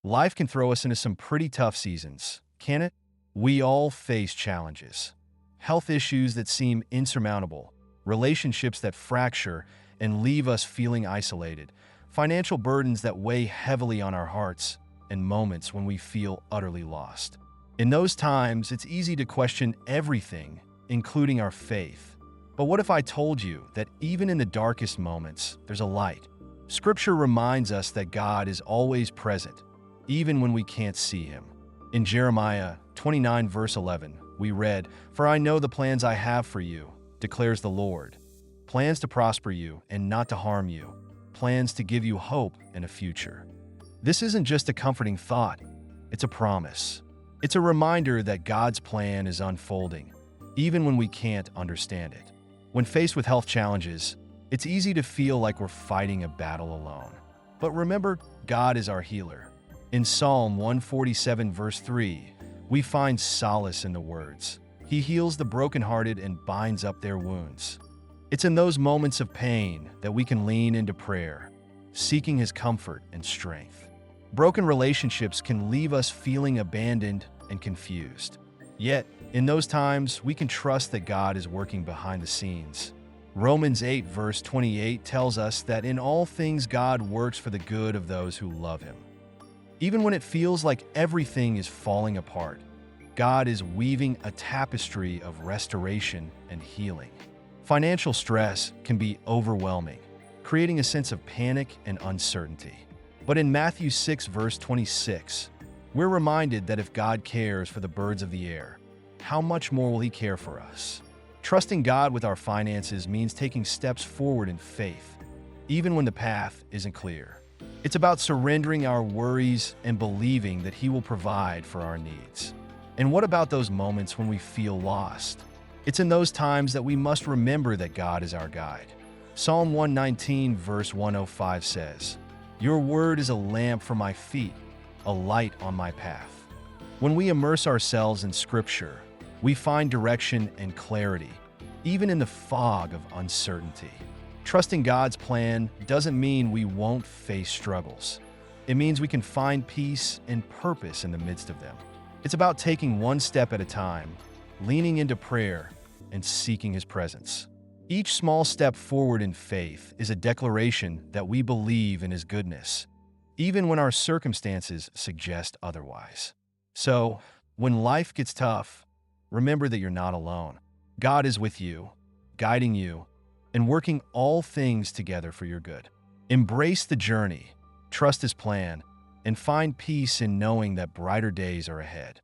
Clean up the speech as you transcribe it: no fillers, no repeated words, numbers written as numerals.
Life can throw us into some pretty tough seasons, can it? We all face challenges. Health issues that seem insurmountable, relationships that fracture and leave us feeling isolated, financial burdens that weigh heavily on our hearts, and moments when we feel utterly lost. In those times, it's easy to question everything, including our faith. But what if I told you that even in the darkest moments, there's a light? Scripture reminds us that God is always present, even when we can't see him. In Jeremiah 29 verse 11, we read, "For I know the plans I have for you, declares the Lord, plans to prosper you and not to harm you, plans to give you hope and a future." This isn't just a comforting thought, it's a promise. It's a reminder that God's plan is unfolding, even when we can't understand it. When faced with health challenges, it's easy to feel like we're fighting a battle alone. But remember, God is our healer. In Psalm 147 verse 3, we find solace in the words, "He heals the brokenhearted and binds up their wounds." It's in those moments of pain that we can lean into prayer, seeking his comfort and strength. Broken relationships can leave us feeling abandoned and confused. Yet, in those times, we can trust that God is working behind the scenes. Romans 8 verse 28 tells us that in all things God works for the good of those who love him. Even when it feels like everything is falling apart, God is weaving a tapestry of restoration and healing. Financial stress can be overwhelming, creating a sense of panic and uncertainty. But in Matthew 6 verse 26, we're reminded that if God cares for the birds of the air, how much more will he care for us? Trusting God with our finances means taking steps forward in faith, even when the path isn't clear. It's about surrendering our worries and believing that he will provide for our needs. And what about those moments when we feel lost? It's in those times that we must remember that God is our guide. Psalm 119 verse 105 says, "Your word is a lamp for my feet, a light on my path." When we immerse ourselves in Scripture, we find direction and clarity, even in the fog of uncertainty. Trusting God's plan doesn't mean we won't face struggles. It means we can find peace and purpose in the midst of them. It's about taking one step at a time, leaning into prayer, and seeking his presence. Each small step forward in faith is a declaration that we believe in his goodness, even when our circumstances suggest otherwise. So, when life gets tough, remember that you're not alone. God is with you, guiding you, and working all things together for your good. Embrace the journey, trust his plan, and find peace in knowing that brighter days are ahead.